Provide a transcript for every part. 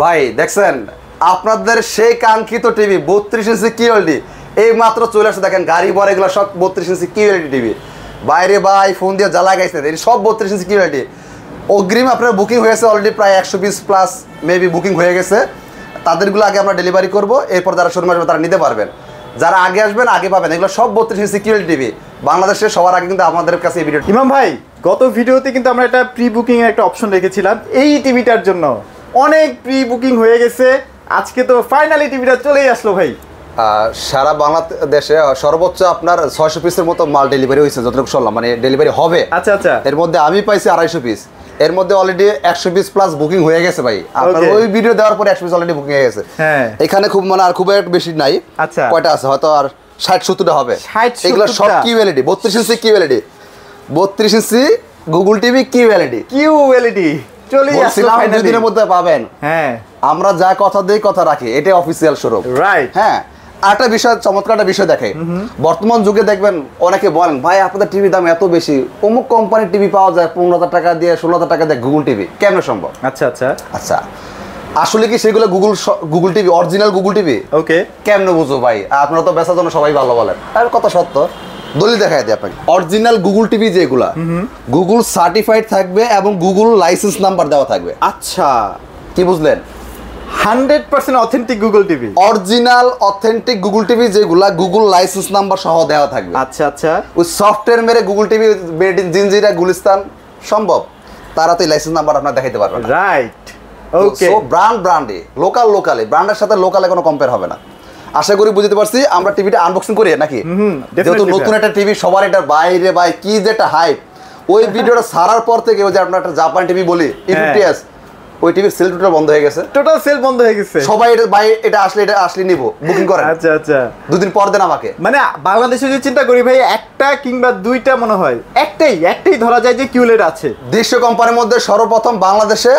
ভাই দেখছেন আপনাদের সেই কাঙ্ক্ষিত টিভি 32 ইঞ্চি কিউএলডি এই মাত্র চলে আসছে। দেখেন গাড়ি ভরে এগুলো সব 32 ইঞ্চি কিউএলডি টিভি। বাইরে ভাই ফোন দিয়ে জ্বালা গাইছে, এই সব 32 ইঞ্চি কিউএলডি। অগ্রিম আপনার বুকিং হয়েছে অলরেডি প্রায় 120 প্লাস মেবি বুকিং হয়ে গেছে। তাদেরগুলো আগে আমরা ডেলিভারি করব, এরপর যারা শোরুমে আসবে তারা নিতে পারবেন। যারা আগে আসবেন আগে পাবেন। এগুলো সব 32 ইঞ্চি কিউএলডি টিভি বাংলাদেশের সবার আগে কিন্তু আমাদের কাছে এই ভিডিও। ইমাম ভাই গত ভিডিওতে কিন্তু আমরা একটা প্রি বুকিং এর একটা অপশন রেখেছিলাম এই টিভিটার জন্য। অনেক প্রি বুকিং হয়ে গেছে, আজকে তো ফাইনালি টিভিটা চলেই আসলো ভাই। সারা বাংলাদেশে সর্বোচ্চ আপনার 600 পিসের মতো মাল ডেলিভারি হয়েছে যতটুকু শুনলাম, মানে ডেলিভারি হবে। আচ্ছা আচ্ছা, এর মধ্যে আমি পাইছি 250 পিস। এর মধ্যে অলরেডি 120 প্লাস বুকিং হয়ে গেছে ভাই। আপনার ওই ভিডিও দেওয়ার পরে 120 অলরেডি বুকিং হয়ে গেছে। হ্যাঁ, এখানে খুব মানে আর খুব একটা বেশি নাই। আচ্ছা, কয়টা আছে হয়তো আর 60-70টা হবে। 60-70টা এগুলো সব কিউএলইডি 32 ইঞ্চি কিউএলইডি 32 ইঞ্চি গুগল টিভি কিউএলইডি চলেই আসলো ফাইনালি। দুদিনের মধ্যে পাবেন। হ্যাঁ, আমরা যা কথা দেই কথা রাখি, এটা অফিসিয়াল শোরুম। রাইট। হ্যাঁ, আরেকটা বিষয়, চমৎকার একটা বিষয় দেখে বর্তমান যুগে দেখবেন অনেকে বলেন ভাই আপনাদের টিভি দাম এত বেশি, অমুক কোম্পানির টিভি পাওয়া যায় 15,000 টাকা দিয়ে 16,000 টাকা দিয়ে গুগল টিভি, কেমন সম্ভব? আচ্ছা আচ্ছা আচ্ছা, আসলে কি সেগুলো Google TV original Google TV? Okay, কেমনে বুঝো ভাই? আপনারা তো বেচার জন্য সবাই ভালো বলেন, আর কত সত্য দলিল দেখায় দিই আপনাকে। অরিজিনাল গুগল টিভি যেগুলা গুগল সার্টিফাইড থাকবে এবং গুগল লাইসেন্স নাম্বার দেওয়া থাকবে। আচ্ছা, কি বুঝলেন? 100% authentic Google TV, original authentic Google TV যেগুলা গুগল লাইসেন্স নাম্বার সহ দেওয়া থাকবে। আচ্ছা আচ্ছা, ওই সফটওয়্যার মেরে Google TV made in Jinjira Gulistan সম্ভব, তারা তো লাইসেন্স নাম্বার আপনার দেখাইতে পারবে না। রাইট, ওকে। সো ব্র্যান্ডে লোকালে ব্র্যান্ডের সাথে লোকালে কোনো কম্পেয়ার হবে না। আশা করি বুঝতে পারছি। আমরা টিভিটা আনবক্সিং করি নাকি? যেহেতু নতুন একটা টিভি, সবার এটা বাইরে ভাই কি যে একটা হাইপ। ওই ভিডিওটা ছাড়ার পর থেকে ওই যে আপনার একটা জাপান টিভি বলি ইপিএস, ওই টিভির সেল টোটাল বন্ধ হয়ে গেছে। টোটাল সেল বন্ধ হয়ে গেছে। সবাই এটা ভাই এটা আসলে নিব বুকিং করেন। আচ্ছা আচ্ছা, দুদিন পর দেন আমাকে। মানে বাংলাদেশে যদি চিন্তা করি ভাই, একটা কিংবা দুইটা মনে হয়, একটাই ধরা যায় যে কিউএলইডি আছে। দেশীয় কোম্পানির মধ্যে সর্বপ্রথম বাংলাদেশে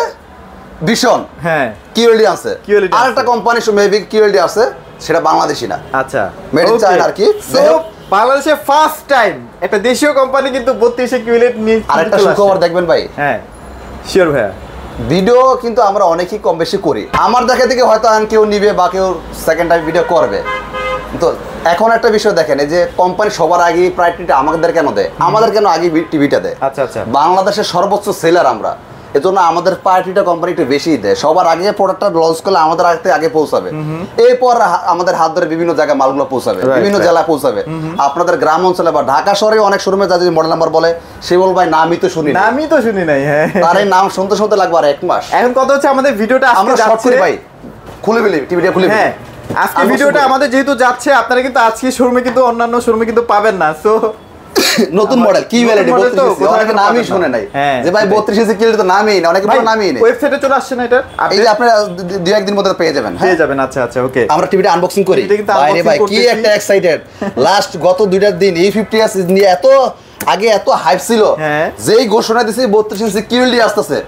ভিশন, হ্যাঁ, কিউএলইডি আছে। আর একটা কোম্পানি মেবি কিউএলইডি আছে, সেটা বাংলাদেশি না। আচ্ছা, মেড ইন চায়না আর কি। সো বাংলাদেশে ফার্স্ট টাইম একটা দেশীয় কোম্পানি কিন্তু 32 কিউএলইডি নিয়ে। আরেকটা সুখবর দেখবেন ভাই। হ্যাঁ শিওর ভাইয়া, ভিডিও কিন্তু আমরা অনেকেই কম বেশি করি। আমার দেখা থেকে হয়তো কেউ নিবে বা কেউ সেকেন্ড টাইম ভিডিও করবে। তো এখন একটা বিষয় দেখেন, এই যে কোম্পানি সবার আগে প্রায়োরিটিটা আমাদের কেন দেয়, আমাদের কেন আগে টিভিটা দেয়? আচ্ছা আচ্ছা, বাংলাদেশের সর্বোচ্চ সেলার আমরা, এজন্য আমাদের প্রায়োরিটিটা কোম্পানি একটু বেশি দেয়। সবার আগে প্রোডাক্টটা লঞ্চ করলে আমাদের আগে পৌঁছাবে, এরপর আমাদের হাত ধরে বিভিন্ন জায়গায় মালগুলো পৌঁছাবে, বিভিন্ন জেলায় পৌঁছাবে। আপনাদের গ্রাম অঞ্চলে বা ঢাকা শহরে অনেক শোরুমে যা যদি মডেল নাম্বার বলে, সে বল ভাই নামই তো শুনি নাই। হ্যাঁ, তার এই নাম শুনতে লাগবে আর 1 মাস। এখন কত হচ্ছে আমাদের ভিডিওটা আমরা শর্ট করি ভাই, খুলে ফেলি টিভিটা খুলে। হ্যাঁ, আজকে ভিডিওটা আমাদের যেহেতু যাচ্ছে, আপনারা কিন্তু আজকে শোরুমে কিন্তু অন্যান্য শোরুমে কিন্তু পাবেন না। সো নতুন মডেল কিউএলইডি 32 ইঞ্চি, অনেকে নামই শুনে নাই যে ভাই 32 ইঞ্চি কিউএলইডি তো নামই না, অনেকে পুরো নামই নেই। ওয়েবসাইটে চলে আসছে না এটা, এই যে আপনারা 2-1 দিন মধ্যে পেয়ে যাবেন। পেয়ে যাবেন। আচ্ছা আচ্ছা, ওকে। আমরা টিভিটা আনবক্সিং করি। বাইরে ভাই কি একটা এক্সাইটেড। লাস্ট গত 2টা দিন E50s নিয়ে এত আগে এত হাইপ ছিল, যেই ঘোষণা দিছে 32 ইঞ্চি কিউএলইডি আসতেছে,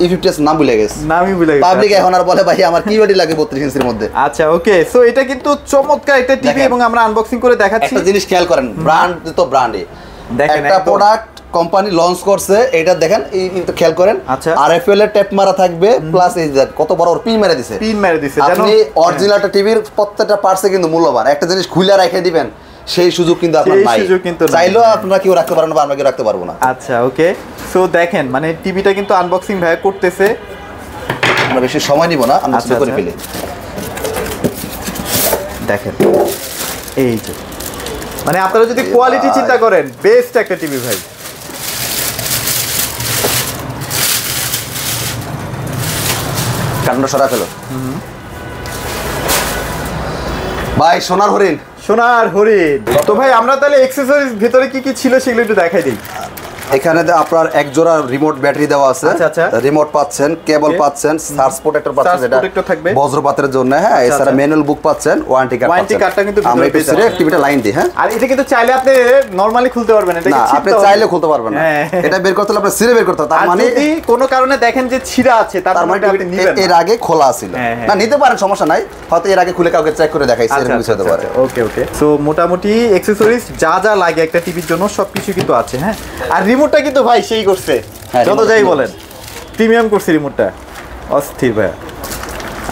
E50s নাম ভুলে গেছে, নামই ভুলে গেছে। পাবলিক এখন আর বলে ভাই আমার কিউএলইডি লাগে 32 ইঞ্চির মধ্যে। আচ্ছা ওকে, সো এটা কিন্তু চমৎকার একটা টিভি এবং আমরা আনবক্সিং করে দেখাচ্ছি। একটা জিনিস খেয়াল করেন, ব্র্যান্ড তো ব্র্যান্ডে একটা প্রোডাক্ট কোম্পানি লঞ্চ করছে, এটা দেখেন এই খেয়াল করেন। আরএফএল এর ট্যাপ মারা থাকবে, প্লাস এই কত বড় পিন মেরে দিছে। আপনি অরিজিনালটা টিভির প্রত্যেকটা পার্টসে কিন্তু মূল্যবান। একটা জিনিস খুলে রেখে দিবেন, সেই সুযোগ কিন্তু আপনার নাই। চাইলেও আপনারা কেউ রাখতে পারেন না, আমরা কেউ রাখতে পারবো না। আচ্ছা ওকে, সো দেখেন মানে টিভিটা কিন্তু আনবক্সিং ভাই করতেছে। আমরা বেশি সময় নিব না, আনবক্সিং করে ফেলি। দেখেন এই যে মানে আপনারা যদি কোয়ালিটি চিন্তা করেন, বেস্ট একটা টিভি ভাই। কান্না সরা ফেলো ভাই। সোনার হরিণ। তো ভাই আমরা তাহলে অ্যাকসেসরিজ ভিতরে কি কি ছিল সেগুলো একটু দেখাই দিই। এখানে আপনার এক জোড়া রিমোট ব্যাটারি দেওয়া আছে। রিমোট পাচ্ছেন, কেবল পাচ্ছেন, সার্চ প্রোটেক্টর পাচ্ছেন, যেটা বজ্রপাতের জন্য। হ্যাঁ, এছাড়া ম্যানুয়াল বুক পাচ্ছেন, ওয়ারেন্টি কার্ড পাচ্ছেন। কার্ডটা কিন্তু আমরা একটু টিভিটা লাইন দিই। হ্যাঁ, আর এটা কিন্তু চাইলে আপনি নরমালি খুলতে পারবেন, এটা না আপনি চাইলে খুলতে পারবেন না। এটা বের করতে হলে আপনি সিরে বের করতে হবে। তার মানে যদি কোনো কারণে দেখেন যে ছিঁড়া আছে, তার মানে আপনি নেবেন। এর আগে খোলা ছিল না, নিতে পারেন, সমস্যা নাই। হয়তো এর আগে খুলে কাউকে চেক করে দেখাইছে, এরকম কিছু হতে পারে। ওকে ওকে, সো মোটামুটি অ্যাকসেসরিজ যা লাগে একটা টিভির জন্য সবকিছু কিন্তু আছে। হ্যাঁ, আর রিমোটটা কিন্তু ভাই সেই করছে, যত যাই বলেন প্রিমিয়াম করছে রিমোটটা, অস্থির ভাই।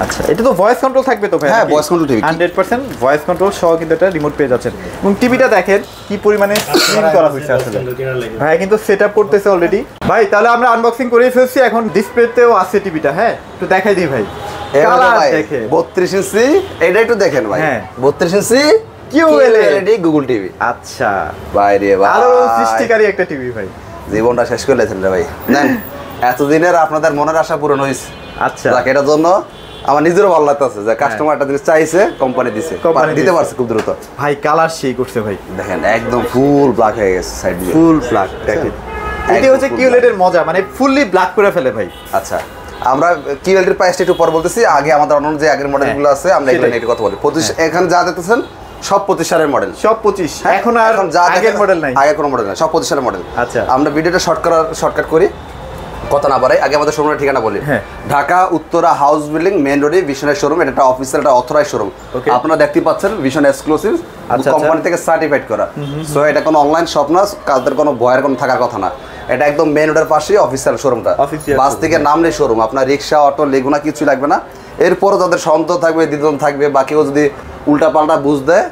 আচ্ছা, এটা তো ভয়েস কন্ট্রোল থাকবে তো ভাই? হ্যাঁ, voice control TV 100% voice control সহ কিন্তু এটা রিমোট পেয়ে যাচ্ছেন। এবং টিভিটা দেখেন কি পরিমাণে স্ক্রিন করা হয়েছে আসলে। ভাই কিন্তু সেটআপ করতেছে অলরেডি। ভাই তাহলে আমরা আনবক্সিং করেই ফেলছি, এখন ডিসপ্লেতেও আছে টিভিটা। হ্যাঁ, একটু দেখাই দিই ভাই। কালার দেখে 32 ইঞ্চি, এটা একটু দেখেন ভাই। হ্যাঁ, 32 ইঞ্চি QLED গুগল টিভি। আচ্ছা ভাই রে ভাই, আলো সৃষ্টিকারী একটা টিভি ভাই। জীবনটা শেষ করে লেছেন রে ভাই। নেন, এতদিনের আপনাদের মনের আশা পূরণ হয়েছে। আচ্ছা, এটার জন্য আমার নিজেরও ভালো লাগতেছে যে কাস্টমার একটা জিনিস চাইছে, কোম্পানি দিছে, দিতে পারছে খুব দ্রুত। ভাই কালার সেই করছে ভাই, দেখেন একদম ফুল ব্ল্যাক হয়ে গেছে সাইড দিয়ে, ফুল ব্ল্যাক। দেখেন এটা হচ্ছে QLED এর মজা, মানে ফুললি ব্ল্যাক করে ফেলে ভাই। আচ্ছা, আমরা QLED এর প্রাইসটা একটু পর বলতেছি, আগে আমাদের অন্য যে আগের মডেলগুলো আছে আমরা এগুলো নিয়ে কথা বলি। এখানে যা দেখতেছেন সব 25 সালের মডেল, সব 25। এখন আর আগের মডেল নাই, আগে কোনো মডেল নাই, সব 25 সালের মডেল। আচ্ছা, আমরা ভিডিওটা শর্টকাট করি, কথা না বাড়াই, আগে আমাদের শোরুমের ঠিকানা বলি। Dhaka Uttara house building main রোডে ভিশনের শোরুম। এটা একটা অফিসিয়াল, একটা অথরাইজ শোরুম। আপনারা দেখতে পাচ্ছেন ভিশন এক্সক্লুসিভ, কোম্পানি থেকে সার্টিফাইড করা। সো এটা কোনো অনলাইন শপ না, কাদের কোনো ভয়ের কোনো থাকার কথা না। এটা একদম মেইন রোডের পাশেই অফিসিয়াল শোরুমটা। বাস থেকে নামলে শোরুম, আপনার রিক্সা অটো লেগুনা কিছু লাগবে না। এরপরও যাদের সন্দেহ থাকবে, দ্বিধা থাকবে, বা কেউ যদি উল্টা পাল্টা বুঝ দেয়,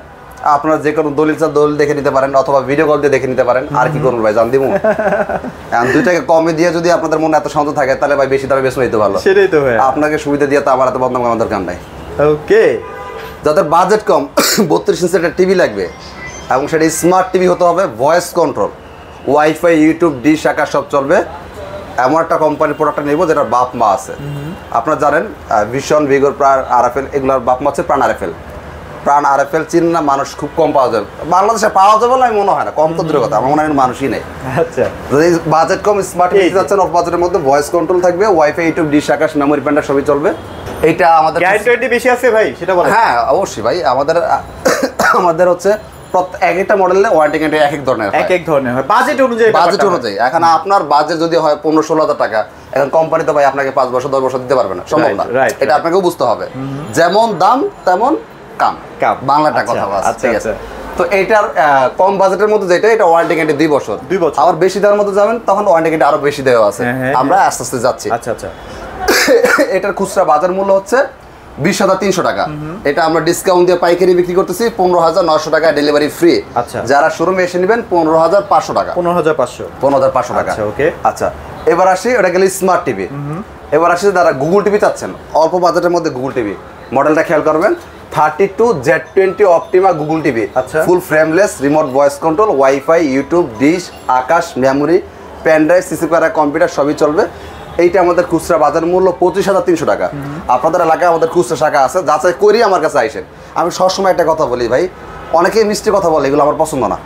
আপনারা যে কোনো দলিল দেখে নিতে পারেন, অথবা ভিডিও কল দিয়ে দেখে নিতে পারেন। আর কি করুন ভাই, জান দিব। দুই টাকা কমে দিয়ে যদি আপনাদের মনে এত সন্দেহ থাকে, তাহলে ভাই বেশি দামে বেশি হইতে ভালো। সেটাই তো ভাই, আপনাকে সুবিধা দিয়ে তো আমার এত বদনাম করার দরকার নাই। ওকে, যাদের বাজেট কম, 32 ইঞ্চি একটা টিভি লাগবে, এবং সেটা স্মার্ট টিভি হতে হবে, voice control, wifi, YouTube, dish, Akash সব চলবে, এমন একটা কোম্পানির প্রোডাক্টটা নেব যেটার বাপ মা আছে। আপনারা জানেন ভিশন, ভিগোর, প্রাণ, RFL, এগুলোর বাপ মা হচ্ছে প্রাণ RFL। প্রাণ RFL চিন না মানুষ খুব কম পাওয়া যাবে, বাংলাদেশে পাওয়া যাবে বলে আমি মনে হয় না, কম তো দূরের কথা, আমার মনে হয় মানুষই নেই। আচ্ছা, যদি বাজেট কম স্মার্ট টিভি যাচ্ছেন, অফ বাজেটের মধ্যে ভয়েস কন্ট্রোল থাকবে, wifi, YouTube, dish, Akash, memory, প্যান্ডার সবই চলবে। এইটা আমাদের গ্যারান্টি বেশি আছে ভাই, সেটা বলেন। হ্যাঁ অবশ্যই ভাই, আমাদের হচ্ছে এক একটা মডেলে ওয়ারেন্টি গ্যারান্টি এক এক ধরনের হয়, বাজেট অনুযায়ী। এখন আপনার বাজেট যদি হয় 15-16 হাজার টাকা, এখন কোম্পানি তো ভাই আপনাকে 5 বছর 10 বছর দিতে পারবে না, সম্ভব না। এটা আপনাকেও বুঝতে হবে, যেমন দাম তেমন কাম, বাংলাটা কথা আছে, ঠিক আছে। তো এটার কম বাজেটের মধ্যে যেটা, এটা ওয়ারেন্টি গ্যারান্টি 2 বছর। আবার বেশি দামের মধ্যে যাবেন তখন ওয়ারেন্টি গ্যারান্টি আরো বেশি দেওয়া আছে। আমরা আস্তে আস্তে যাচ্ছি। আচ্ছা আচ্ছা, এটার খুচরা বাজার মূল্য হচ্ছে 20,300 টাকা। এটা আমরা ডিসকাউন্ট দিয়ে পাইকারি বিক্রি করতেছি 15,900 টাকা, ডেলিভারি ফ্রি। যারা শোরুমে এসে নেবেন 15,500 টাকা। 15,500 টাকা। ওকে, আচ্ছা এবার আসি, ওটা গেলে স্মার্ট টিভি। এবার আসি যারা গুগল টিভি চাচ্ছেন, অল্প বাজেটের মধ্যে গুগল টিভি, মডেলটা খেয়াল করবেন, 32Z20 Optima Google TV, full frameless, remote voice control, wifi, YouTube, dish, Akash, memory, pen drive, CC camera, computer সবই চলবে। এইটা আমাদের খুচরা বাজার মূল্য 25,300 টাকা। আপনাদের এলাকায় আমাদের খুচরা শাখা আছে, যাচাই করি আমার কাছে আইসেন। আমি সবসময় একটা কথা বলি ভাই, অনেকেই মিষ্টি কথা বলে, এগুলো আমার পছন্দ না।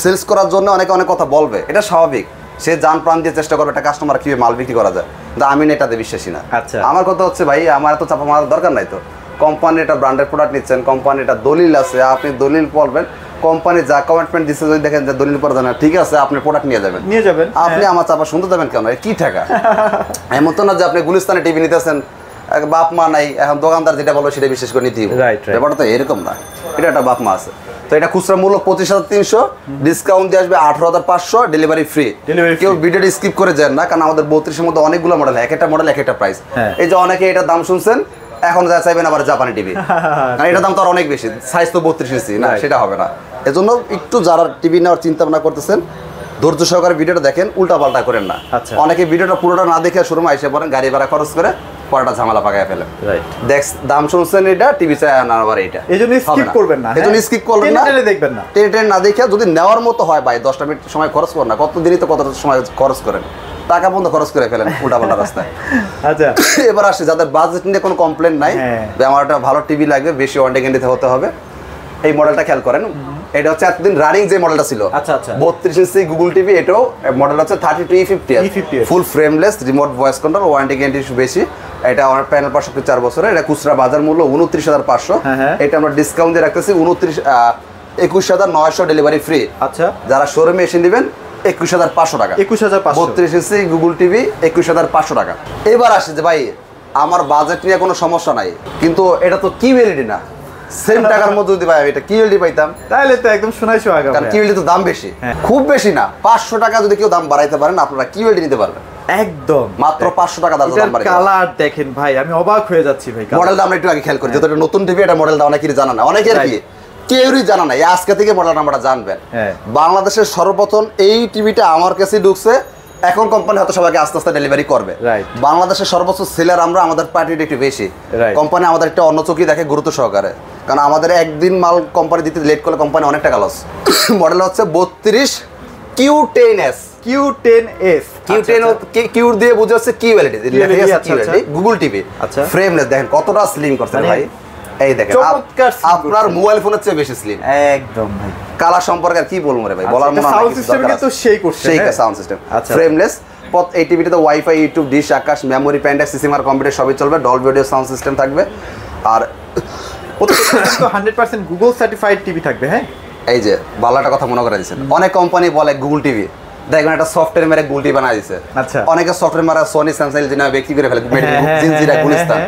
সেলস করার জন্য অনেকে অনেক কথা বলবে, এটা স্বাভাবিক, সে জান প্রাণ দিয়ে চেষ্টা করবে একটা কাস্টমার কীভাবে মাল বিক্রি করা যায়, কিন্তু আমি এটাতে বিশ্বাসী না। আমার কথা হচ্ছে ভাই, আমার এত চাপা মারার দরকার নাই। তো কোম্পানি এটা ব্র্যান্ডের প্রোডাক্ট নিচ্ছেন, কোম্পানি এটা দলিল আছে, আপনি দলিল পড়বেন, কোম্পানি যা কমিটমেন্ট দিচ্ছে যদি দেখেন যে দলিল পড়া যায় না, ঠিক আছে আপনি প্রোডাক্ট নিয়ে যাবেন। আপনি আমার চাপা শুনতে যাবেন কেন? কি টাকা? এমন তো না যে আপনি গুলিস্তানে টিভি নিতেছেন, বাপ মা নাই, এখন দোকানদার যেটা বলবে সেটা বিশেষ করে নিতেই হবে, ব্যাপারটা তো এরকম না। এটা একটা বাপ মা আছে। তো এটা খুচরা মূল্য 25,300, ডিসকাউন্ট দিয়ে আসবে 18,500, ডেলিভারি ফ্রি। কেউ ভিডিওটি স্কিপ করে যান না, কারণ আমাদের 32-এর মধ্যে অনেকগুলো মডেল, এক একটা মডেল এক একটা প্রাইস। এই যে অনেকে এটার দাম শুনছেন, এখন যা চাইবেন আবার জাপানি টিভি, কারণ এটার দাম তো আর অনেক বেশি, সাইজ তো 32 ইঞ্চি না, সেটা হবে না। এজন্য একটু যারা টিভি নেওয়ার চিন্তা ভাবনা করতেছেন, ধৈর্য সহকারে ভিডিওটা দেখেন, উল্টা পাল্টা করেন না। অনেকে ভিডিওটা পুরোটা না দেখে শোরুমে এসে পড়েন, গাড়ি ভাড়া খরচ করে পরটা ঝামেলা পাকায় ফেলেন। দেখ দাম শুনছেন এটা, টিভি চাই না আবার এটা, এজন্য স্কিপ করবেন না, দেখবেন না, টেনে না দেখে যদি নেওয়ার মতো হয় ভাই 10টা মিনিট সময় খরচ করেন না, কত দিনই তো কত সময় খরচ করেন, টাকা বন্ধ খরচ করে ফেলেন উল্টা পাল্টা রাস্তায়। আচ্ছা, এবার আসে যাদের বাজেট নিয়ে কোনো কমপ্লেন নাই, আমার একটা ভালো টিভি লাগবে, বেশি ওয়ারেন্টি গ্যারান্টি হতে হবে, এই মডেলটা খেয়াল করেন। এটা হচ্ছে এতদিন রানিং যে মডেলটা ছিল, 32 ইঞ্চি গুগল টিভি, এটাও মডেল হচ্ছে 32E50, ফুল frameless, remote voice control, warranty guarantee বেশি। এটা আমার প্যানেল 4 বছরের। এটা খুচরা বাজার মূল্য 29,500। এটা আমরা ডিসকাউন্ট দিয়ে রাখতেছি 21,900, ডেলিভারি ফ্রি। আচ্ছা, যারা শোরুমে এসে নেবেন 21,500 টাকা। 32 ইঞ্চি গুগল টিভি 21,500 টাকা। এবার আসে যে ভাই আমার বাজেট নিয়ে কোনো সমস্যা নাই, কিন্তু এটা তো QLED না, সেম টাকার মধ্যে যদি ভাই এটা QLED পাইতাম তাহলে তো একদম শোনাই সোহাগা, কারণ QLED তো দাম বেশি, খুব বেশি না, 500 টাকা যদি কেউ দাম বাড়াইতে পারেন আপনারা QLED নিতে পারবেন। একদম মাত্র 500 টাকা দাম। কালার দেখেন ভাই, আমি অবাক হয়ে যাচ্ছি ভাই। মডেলটা আমরা একটু আগে খেয়াল করি, যেহেতু এটা নতুন টিভি, এটা মডেলটা অনেকেরই জানা না, অনেকের কি কেউই জানা নাই, আজকে থেকে মডেল নাম্বারটা জানবেন। বাংলাদেশের সর্বপ্রথম এই টিভিটা আমার কাছে ঢুকছে, এখন কোম্পানি হয়তো সবাইকে আস্তে আস্তে ডেলিভারি করবে। বাংলাদেশের সর্বোচ্চ সেলার আমরা, আমাদের পার্টিটা একটু বেশি, কোম্পানি আমাদের একটা অন্য চোখে দেখে গুরুত্ব সহকারে, কারণ আমাদের একদিন মাল কোম্পানি দিতে লেট করলে কোম্পানি অনেক টাকা লস। মডেল হচ্ছে 32 Q10s। Q10s কিউ দিয়ে বুঝে হচ্ছে কিউএলইডি, গুগল টিভি ফ্রেমলেস। দেখেন কতটা স্লিম করছে ভাই, এই দেখেন আপনার মোবাইল ফোনের চেয়ে বেশি স্লিম একদম ভাই। কালার সম্পর্কে আর কি বলবো রে ভাই, বলার মনে হয় সাউন্ড সিস্টেম কিন্তু সেই করছে, সেই সাউন্ড সিস্টেম ফ্রেমলেস। এই টিভিটাতে wifi, YouTube, dish, Akash, memory, প্যান্ডাক্ট, সিসিমার computer সবই চলবে, ডলবি অডিও সাউন্ড সিস্টেম থাকবে। আর 100% গুগল সার্টিফাইড টিভি থাকবে। হ্যাঁ, এই যে ভালোটা কথা মনে করে দিয়েছেন, অনেক কোম্পানি বলে গুগল টিভি, দেখবেন একটা সফটওয়্যার মেরে গুগল টিভি বানাই দিয়েছে। আচ্ছা, অনেকে সফটওয়্যার মারা সোনি, স্যামসাং, জিনা ব্যক্তি করে ফেলে, জিনজিরা, গুলিস্তান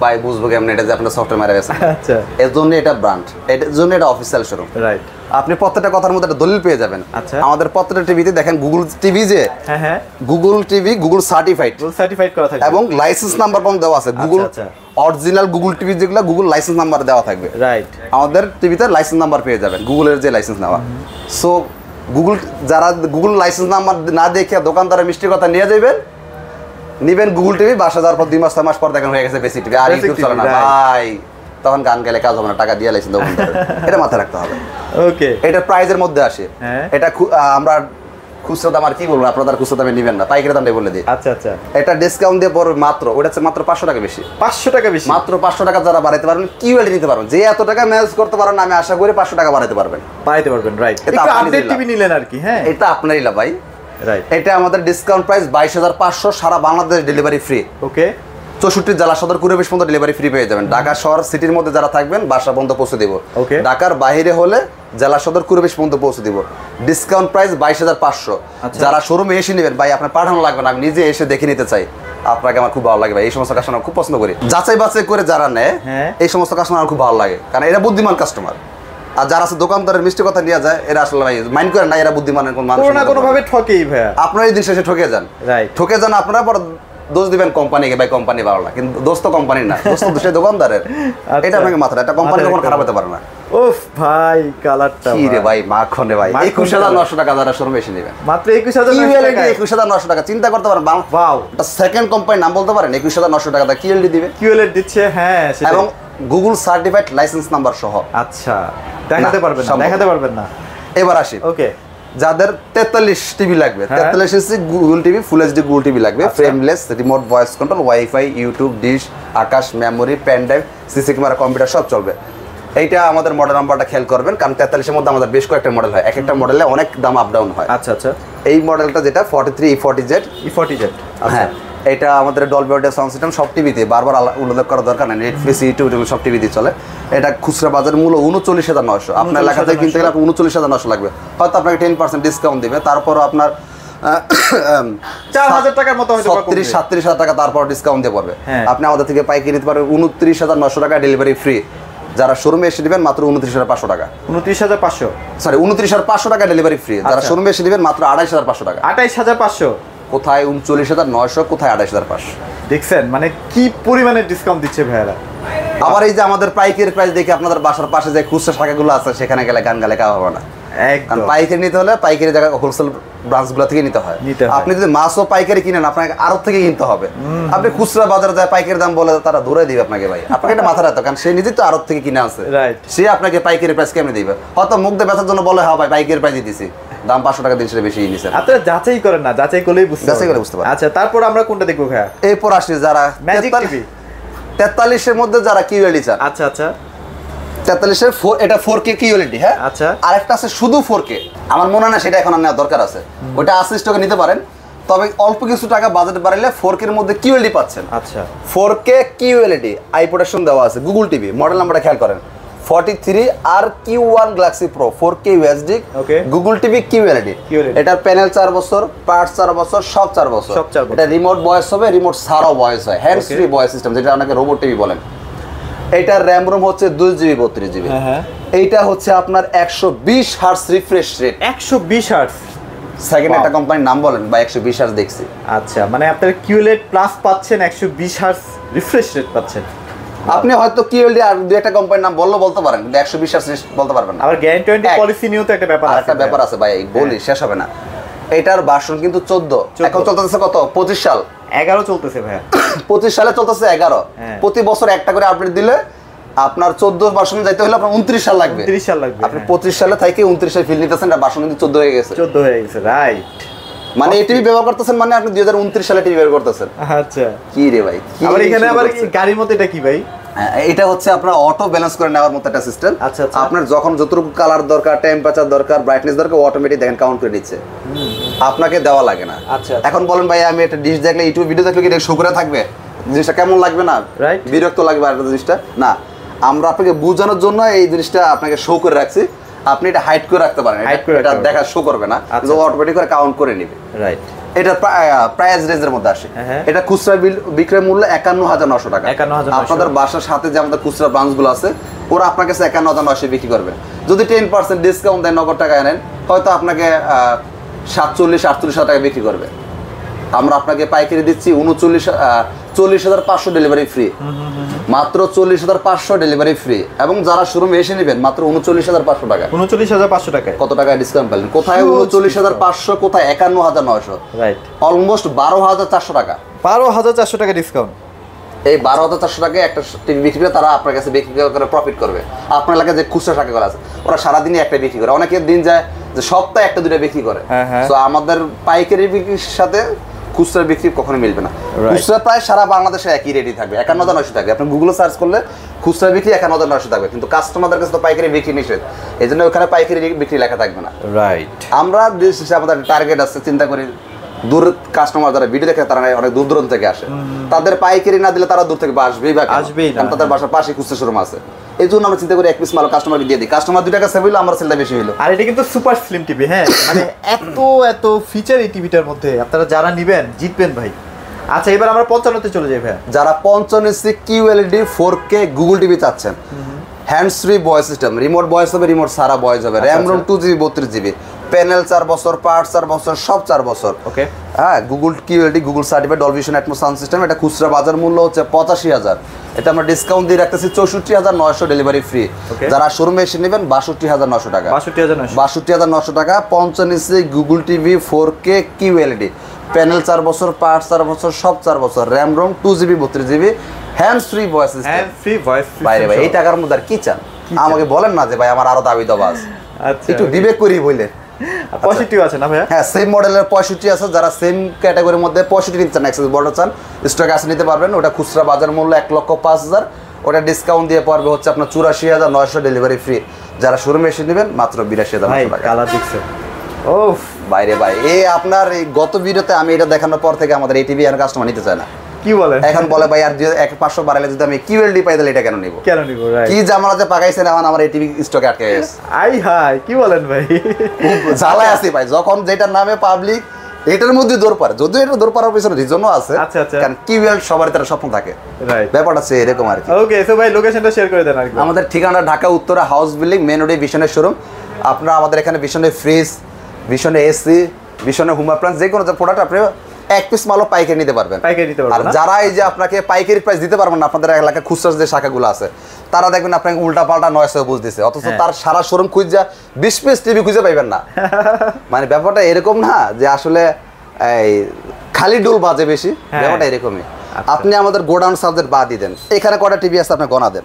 ভাই বুঝবো কেমন এটা যে আপনার সফটওয়্যার মারা গেছে। আচ্ছা, এর জন্য এটা ব্র্যান্ড, এর জন্য এটা অফিসিয়াল শোরুম। রাইট, আপনি প্রত্যেকটা কথার মধ্যে একটা দলিল পেয়ে যাবেন। আচ্ছা, আমাদের প্রত্যেকটা টিভিতে দেখেন গুগল টিভি, যে গুগল টিভি গুগল সার্টিফাইড করা থাকবে এবং লাইসেন্স নাম্বার পর্যন্ত দেওয়া আছে। গুগল অরিজিনাল গুগল টিভি যেগুলো গুগল লাইসেন্স নাম্বার দেওয়া থাকবে। রাইট, আমাদের টিভিতে লাইসেন্স নাম্বার পেয়ে যাবেন, গুগলের যে লাইসেন্স নেওয়া। সো গুগল, যারা গুগল লাইসেন্স নাম্বার না দেখে দোকানদারের মিষ্টি কথা নিয়ে যাবেন, নিবেন গুগল টিভি, বাসা যাওয়ার পর 2 মাস 6 মাস পর দেখেন হয়ে গেছে বেসিক টিভি, আর ইউটিউব চলে না ভাই, তখন গান গেলে কাজ হবে না, টাকা দিয়ে লাইসেন্স দোকানদার। এটা মাথায় রাখতে হবে। ওকে, এটা প্রাইজের মধ্যে আসে। এটা আমরা খুচরা দাম আর কি বলবো, আপনারা খুচরা দামে নেবেন না, পাইকারি দামে বলে দিই। আচ্ছা আচ্ছা, এটা ডিসকাউন্ট দিয়ে পড়বে মাত্র, ওটা হচ্ছে মাত্র 500 টাকা বেশি। 500 টাকা বেশি, মাত্র 500 টাকা যারা বাড়াইতে পারবেন, কিউএলইডি নিতে পারবেন, যে এত টাকা ম্যানেজ করতে পারেন, আমি আশা করি 500 টাকা বাড়াইতে পারবেন। রাইট, এটা আপডেট টিভি নিলেন আর কি। হ্যাঁ, এটা আপনারই লাভ ভাই। রাইট, এটা আমাদের ডিসকাউন্ট প্রাইস 22,500, সারা বাংলাদেশ ডেলিভারি ফ্রি। ওকে, 64 জেলা সদর কুড়িবেশ পর্যন্ত ডেলিভারি ফ্রি পেয়ে যাবেন। ঢাকা শহর সিটির মধ্যে যারা থাকবেন বাসা পর্যন্ত পৌঁছে দিব। ঢাকার বাইরে হলে জেলা সদর কুড়িবেশ পর্যন্ত পৌঁছে দিব। Discount price 22,500। যারা শোরুমে এসে নেবেন ভাই, আপনার পাঠানো লাগবে না, আমি নিজে এসে দেখে নিতে চাই, আপনাকে আমার খুব ভালো লাগে ভাই। এই সমস্ত কাস্টমার খুব পছন্দ করি, যাচাই বাছাই করে যারা নেয় এই সমস্ত কাস্টমার আমার খুব ভালো লাগে, কারণ এরা বুদ্ধিমান কাস্টমার। আর যারা আছে দোকানদারের মিষ্টি কথা নিয়ে যায়, এরা আসলে ভাই মাইন্ড করেন না, এরা বুদ্ধিমানের কোন মানুষ না, কোনোভাবে ঠকেই ভাই। আপনারা এই দিন শেষে ঠকে যান, ঠকে যান আপনারা, পর দোষ দিবেন কোম্পানিকে, ভাই কোম্পানি ভালো না, কিন্তু দোষ তো কোম্পানির না, দোষ তো সেই দোকানদারের। এটা আপনাকে মাথায়, একটা কোম্পানি কখনো খারাপ হতে পারে না। উফ ভাই, কালারটা কি রে ভাই, মাখন রে ভাই। 21,900 টাকা যারা শোরুমে এসে নেবেন, মাত্র 21,900 টাকা। চিন্তা করতে পারেন, ওয়াও, এটা সেকেন্ড কোম্পানি নাম বলতে পারেন, 21,900 টাকা দা কিউএলডি দিবে, কিউএলডি দিচ্ছে। হ্যাঁ, এবং গুগল সার্টিফাইড লাইসেন্স নাম্বার সহ। আচ্ছা, দেখাতে পারবেন না। এবার আসি, ওকে, যাদের 43 টিভি লাগবে, 43 inch Google TV, full HD Google TV লাগবে, frameless, remote voice control, wifi, YouTube, dish, Akash, memory, pen drive, CC camera, computer সব চলবে। এইটা আমাদের মডেল নাম্বারটা খেয়াল করবেন, কারণ 43 এর মধ্যে আমাদের বেশ কয়েকটা মডেল হয়, এক একটা মডেলে অনেক দাম আপ ডাউন হয়। আচ্ছা আচ্ছা, এই মডেলটা যেটা 43 E40Z। হ্যাঁ, এটা আমাদের ডলবি অডিও সাউন্ড সিস্টেম, সব টিভিতে বারবার উল্লেখ করার দরকার নেই, নেটফ্লিক্স, ইউটিউব সব টিভিতে চলে। এটা খুচরা বাজার মূল্য 39,900, আপনার এলাকা থেকে কিনতে গেলে 39,900 লাগবে, হয়তো আপনাকে 10% ডিসকাউন্ট দিবে, তারপর আপনার 4,000 টাকার মতো, 37,000 টাকা তারপর ডিসকাউন্ট দিয়ে পড়বে। আপনি আমাদের থেকে পাইকারি নিতে পারবেন 29,900 টাকা, ডেলিভারি ফ্রি। যারা শোরুমে এসে দিবেন মাত্র 29,500 টাকা, 29,500, সরি 29,500 টাকা ডেলিভারি ফ্রি। যারা শোরুমে এসে দিবেন মাত্র 28,500 টাকা। 28,500 কোথায়, 39,900 কোথায় 28,500। দেখছেন মানে কি পরিমাণে ডিসকাউন্ট দিচ্ছে ভাইরা। আবার এই যে আমাদের পাইকারি প্রাইস দেখে আপনাদের বাসার পাশে যে খুচরা শাখাগুলো আছে, সেখানে গেলে গান গালে খাওয়া হবে না। কারণ পাইকারি নিতে হলে পাইকারি জায়গা হোলসেল ব্রাঞ্চগুলো থেকে নিতে হয়। আপনি যদি মাছও পাইকারি কিনেন, আপনাকে আরো থেকে কিনতে হবে। আপনি খুচরা বাজারে যায় পাইকারি দাম বলে তারা ধরে দিবে আপনাকে ভাই, আপনাকে এটা মাথায় রাখতে, কারণ সে নিজেই তো আরো থেকে কিনে আছে, সে আপনাকে পাইকারি প্রাইস কেমনে দিবে। হয়তো মুখ দিয়ে বেচার জন্য বলে, হ্যাঁ ভাই পাইকারি প্রাইস দিতেছি, দাম 500 টাকা দিন সেটা বেশি নিছে। আপনারা যাচাই করেন না, যাচাই করলেই বুঝতে পারবেন। আচ্ছা, তারপর আমরা কোনটা দেখবো ভাইয়া? এরপর আসি যারা ম্যাজিক টিভি 43 এর মধ্যে যারা কিউএলইডি চান। আচ্ছা আচ্ছা, 43 এর এটা 4K কিউএলইডি। হ্যাঁ, আচ্ছা, আরেকটা আছে শুধু 4K, আমার মনে হয় না সেটা এখন আর নেওয়ার দরকার আছে, ওটা আছে স্টকে নিতে পারেন, তবে অল্প কিছু টাকা বাজেট বাড়াইলে 4K এর মধ্যে কিউএলইডি পাচ্ছেন। আচ্ছা, 4K কিউএলইডি আই প্রোটেকশন দেওয়া আছে, গুগল টিভি, মডেল নাম্বারটা খেয়াল করেন, 43 RQ1 Galaxy Pro 4K UHD Google TV QLED. এটার প্যানেল 4 বছর, পার্টস 4 বছর, সব 4 বছর। এটা রিমোট ভয়েস হবে, রিমোট ছাড়াও ভয়েস হয়, হ্যান্ডস ফ্রি ভয়েস সিস্টেম, যেটা অনেকে রোবট টিভি বলেন। এইটার র্যাম রোম হচ্ছে 2GB 32GB। এইটা হচ্ছে আপনার 120 hertz refresh rate, 120 hertz second একটা কোম্পানির নাম বলেন বা 120 হার্জ দেখছি। আচ্ছা, মানে আপনারা QLED প্লাস পাচ্ছেন, 120 হার্জ রিফ্রেশ রেট পাচ্ছেন। আপনি হয়তো QLED আর দুই একটা কোম্পানির নাম বলতে পারেন, কিন্তু 120 হার্জ বলতে পারবেন না। আবার গ্যারান্টি ওয়ারেন্টি পলিসি নিয়েও তো একটা ব্যাপার আছে। একটা ব্যাপার আছে ভাই, বলি শেষ হবে না। এটার ভার্সন কিন্তু 14, এখন চলতেছে কত 25 সাল, 11 চলতেছে ভাইয়া। 25 সালে চলতেছে 11। প্রতি বছর একটা করে আপডেট দিলে আপনার 14 ভার্সনে যাইতে হলে আপনার 29 সাল লাগবে। 29 সাল লাগবে। আপনি 25 সালে থেকে 29 সালে ফিল নিতেছেন, এটা ভার্সন কিন্তু 14 হয়ে গেছে। 14 হয়ে গেছে, রাইট। মানে এই টিভি ব্যবহার করতেছেন মানে আপনি 2029 সালে টিভি ব্যবহার করতেছেন। আচ্ছা, কি রে ভাই, আবার এখানে আবার গাড়ির মতো এটা কি ভাই? এটা হচ্ছে আপনার অটো ব্যালেন্স করে নেওয়ার মতো একটা সিস্টেম। আচ্ছা, আপনার যখন যতটুকু কালার দরকার, টেম্পারেচার দরকার, ব্রাইটনেস দরকার, অটোমেটিক দেখেন কাউন্ট করে দিচ্ছে, আপনাকে দেওয়া লাগে না। আচ্ছা, এখন বলেন ভাই আমি একটা ডিশ দেখলে, ইউটিউব ভিডিও দেখলে কি এটা শো করে থাকবে? জিনিসটা কেমন লাগবে না? বিরক্ত লাগবে আর জিনিসটা না। আমরা আপনাকে বোঝানোর জন্য এই জিনিসটা আপনাকে শো করে রাখছি। আপনি এটা হাইড করে রাখতে পারেন, এটা দেখা শো করবে না, অটোমেটিক করে কাউন্ট করে নেবে। রাইট। এটা প্রাইস রেঞ্জের মধ্যে আসে। এটা খুচরা বিক্রয় মূল্য 51,900 টাকা। আপনাদের বাসার সাথে যে আমাদের খুচরা ব্রাঞ্চগুলো আছে, ওরা আপনার কাছে 51,900 বিক্রি করবে। যদি 10% ডিসকাউন্ট দেন, নগদ টাকায় নেন, হয়তো আপনাকে 47-48 টাকা বিক্রি করবে। আমরা আপনাকে পাইকারি দিচ্ছি 40,500 ডেলিভারি ফ্রি, মাত্র 40,500 ডেলিভারি ফ্রি। এবং যারা শোরুমে এসে নেবেন মাত্র 39,500 টাকা। 39,500 টাকায় কত টাকা ডিসকাউন্ট পেলেন? কোথায় 39,500, কোথায় 51,900, রাইট, অলমোস্ট 12,400 টাকা। 12,400 টাকা ডিসকাউন্ট। এই 12,400 টাকায় একটা টিভি বিক্রি করে তারা আপনার কাছে বিক্রি করে প্রফিট করবে। আপনার এলাকায় যে খুচরা শাখাগুলো আছে, ওরা সারাদিনই একটা বিক্রি করে, অনেকের দিন যায় যে সপ্তাহে একটা দুটো বিক্রি করে। তো আমাদের পাইকারি বিক্রির সাথে খুচরা বিক্রি কখনো মিলবে না। খুচরা প্রায় সারা বাংলাদেশে একই রেটই থাকবে, 51,900 থাকবে। আপনি গুগলে সার্চ করলে খুচরা বিক্রি 51,900 থাকবে, কিন্তু কাস্টমারদের কাছে তো পাইকারি বিক্রি নিষেধ, এই জন্য ওখানে পাইকারি বিক্রি লেখা থাকবে না। রাইট। আমরা আমাদের টার্গেট আছে, চিন্তা করি দূর কাস্টমার যারা ভিডিও দেখে তারা অনেক দূর দূরান্ত থেকে আসে, তাদের পাইকারি না দিলে তারা দূর থেকে আসবেই বা আসবেই, কারণ তাদের বাসার পাশে খুচরা শোরুম আছে। এই জন্য আমরা চিন্তা করি এক পিস মাল কাস্টমারকে দিয়ে দিই, কাস্টমার 2 টাকা সেভ হইলো, আমরা সেলটা বেশি হইলো। আর এটা কিন্তু সুপার স্লিম টিভি, হ্যাঁ, মানে এত ফিচার এই টিভিটার মধ্যে, আপনারা যারা নিবেন জিতবেন ভাই। আচ্ছা, এবার আমরা 55 তে চলে যাই ভাই। যারা 55 ইঞ্চি QLED 4K গুগল টিভি চাচ্ছেন, hands free voice system, remote voice হবে, রিমোট সারা ভয়েস হবে, RAM ROM 2GB 32GB, panel 4 বছর, পার্ট 4 বছর, সব 4 বছর। ওকে, হ্যাঁ, Google QLED, Google certified Dolby vision atoms sound system. এটা খুচরা বাজার মূল্য হচ্ছে 85,000, এটা আমরা ডিসকাউন্ট দিয়ে রাখতেছি 64,900 ডেলিভারি ফ্রি। যারা শোরুমে এসে নেবেন 62,900 টাকা। 62,900 টাকা 55 inch Google TV 4K QLED, panel 4 বছর, পার্ট 4 বছর, সব 4 বছর, RAM ROM 2GB 32GB, hands free voice system. Hands free voice system ভাই, এই টাকার মধ্যে আর কি চান? আমাকে বলেন না যে ভাই আমার আরো দাবি দাবা আছে। আচ্ছা, একটু বিবেক করি বলে। 65 আছে না ভাইয়া? হ্যাঁ, সেম মডেলের 65 আছে। যারা সেম ক্যাটাগরির মধ্যে 65 নিতে চান, এক্সেস বড় চান, স্টক আছে নিতে পারবেন। ওটা খুচরা বাজার মূল্য 1,05,000, ওটা ডিসকাউন্ট দিয়ে পড়বে হচ্ছে আপনার 84,900 ডেলিভারি ফ্রি। যারা শোরুমে এসে নেবেন মাত্র 82,900 টাকা। কালার দেখছে ওফ বাইরে ভাই, এই আপনার এই গত ভিডিওতে আমি এটা দেখানোর পর থেকে আমাদের এই টিভি আর কাস্টমার নিতে চায় না। কি বলে এখন বলে ভাই আর 500 বাড়াইলে যদি আমি QLED পাই তাহলে এটা কেন নিব? কি জামালা যে পাকাইছেন, এখন আমার এই টিভি স্টকে আটকে গেছে। আই হাই, কি বলেন ভাই, জ্বালায় আছি ভাই। যখন যেটার নামে পাবলিক, এটার মধ্যে দৌড় পারে, যদিও এটা দৌড় পারার পিছনে রিজনও আছে, কারণ QLED সবার তার স্বপ্ন থাকে, ব্যাপারটা আছে এরকম আর কি। ওকে, সো ভাই লোকেশনটা শেয়ার করে দেন। আমাদের ঠিকানা Dhaka Uttara house building, main রোডে ভিশনের শোরুম। আপনারা আমাদের এখানে ভিশনে ফ্রিজ, ভিশনে এসি, ভিশনে হোম অ্যাপ্লায়েন্স, যে কোনো প্রোডাক্ট আপনি এক পিস মালও পাইকারি নিতে পারবেন। আর যারা এই যে আপনাকে পাইকারি প্রাইস দিতে পারবেন না, আপনাদের এলাকায় খুচরা যে শাখাগুলো আছে, তারা দেখবেন আপনাকে উল্টা পাল্টা 900 বুঝ দিছে, অথচ তার সারা শোরুম খুঁজে 20 পিস টিভি খুঁজে পাইবেন না। মানে ব্যাপারটা এরকম না যে আসলে এই খালি ডোল বাজে বেশি, ব্যাপারটা এরকমই। আপনি আমাদের গোডাউন সাবজেক্ট বাদ দিয়ে দেন, এখানে কয়টা টিভি আছে আপনি গণা দেন।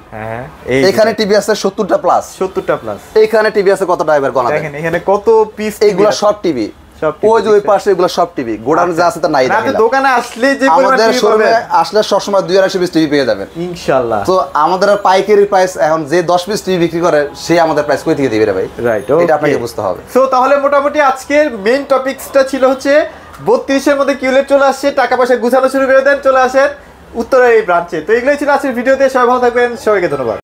এখানে টিভি আছে 70টা প্লাস, 70টা প্লাস। এখানে টিভি আছে কত ড্রাইভার গণা দেন, এখানে কত পিস, এইগুলা সব টিভি, ওই যে ওই পাশে এগুলো সব টিভি, গোডাউন যা আছে তা নাই। আপনি দোকানে আসলে যে আমাদের শোরুমে আসলে সব সময় 200 পিস টিভি পেয়ে যাবেন ইনশাআল্লাহ। তো আমাদের পাইকারি প্রাইস এখন যে 10 পিস টিভি বিক্রি করে সে আমাদের প্রাইস কই থেকে দিবে রে ভাই? রাইট, এটা আপনাকে বুঝতে হবে। সো তাহলে মোটামুটি আজকের মেইন টপিকসটা ছিল হচ্ছে 32 এর মধ্যে QLED চলে আসছে, টাকা পয়সা গুছানো শুরু করে দেন, চলে আসেন উত্তরের এই ব্রাঞ্চে। তো এগুলোই ছিল আজকের ভিডিওতে। সবাই ভালো থাকবেন, সবাইকে ধন্যবাদ।